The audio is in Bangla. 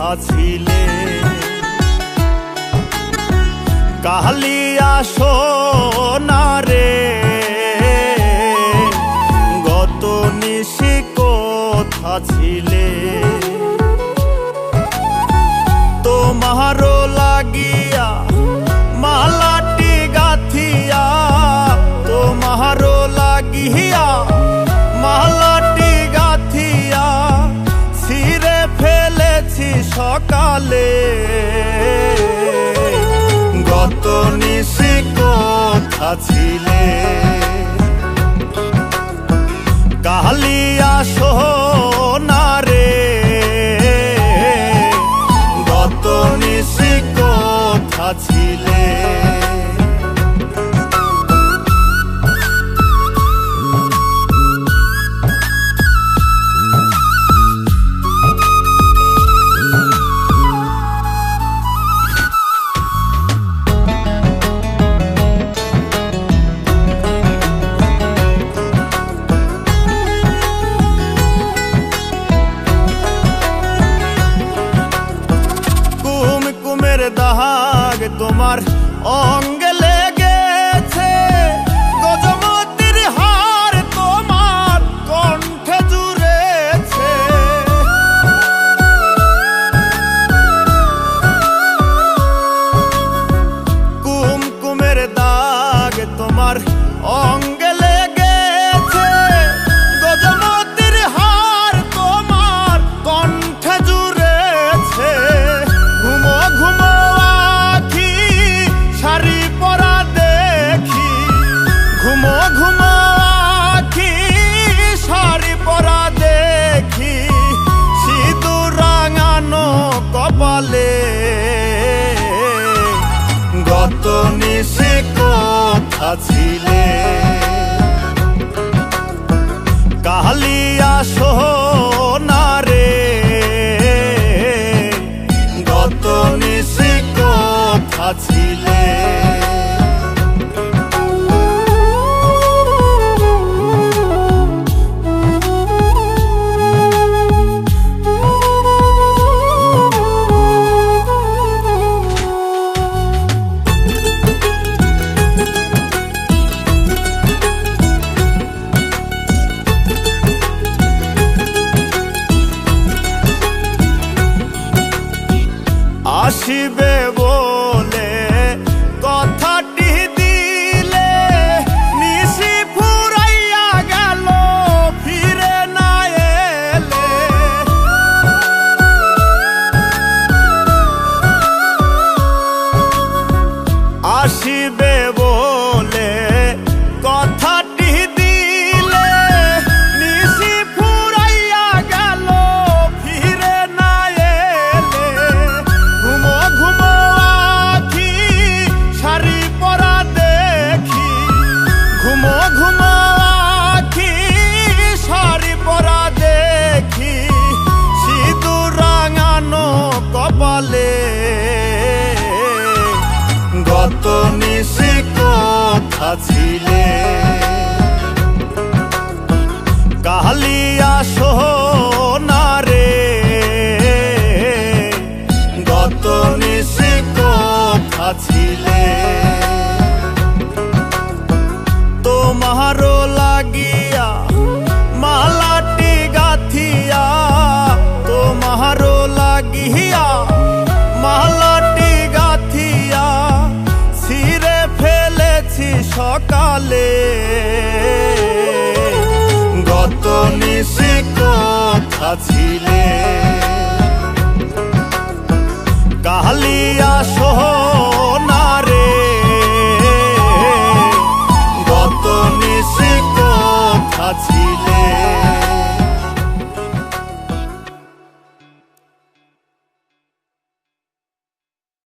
কথা ছিলে, কালিয়া সোনারে গত নিশি কথা ছিলে। তোমারও লাগিয়া মালাটি গাথিয়া, তোমারও লাগিয়া মালাটি গাথিয়া ছিঁড়ে ফেলেছি সকালে। গত নিশি কথা ছিলে, কালিয়া সোনারে গত নিশি কথা ছিলে। দাগ তোমার অঙ্গে লেগেছে, গজমতির হার তোমার কণ্ঠে জুড়েছে। কুমকুমের দাগ তোমার অঙ্গে লেগেছে, গজমতির হার তোমার কণ্ঠে জুড়েছে। ঘুমো ঘুমো আখি শাড়ি পরা দেখি, ঘুমো ঘুমো আখি শাড়ি পরা দেখি, সিঁদুর রাঙানো কপালে। গত নিশি কথা ছিলে, কালিয়া সোনারে গত নিশি কথা ছিলে। আসিবে বলে কথাটি দিলে, নিশি ফুরাইয়া গেল ফিরে না এলে। আসিবে বলে কথাটি দিলে, নিশি ফুরাইয়া গেল ফিরে না এলে। ঘুমো ঘুমো আখি শাড়ি পরা দেখি, ঘুমো ঘুমো আখি শাড়ি পরা দেখি, সিঁদুর রাঙানো কপালে। গত নিশি কথা ছিলে, কালিয়া সোনারে গত নিশি কথা ছিলে। তোমারও লাগিয়া মালাটি গাথিয়া, তোমারও লাগিয়া মালাটি গাথিয়া ছিঁড়ে ফেলেছি সকালে। গত নিশি কথা ছিলে,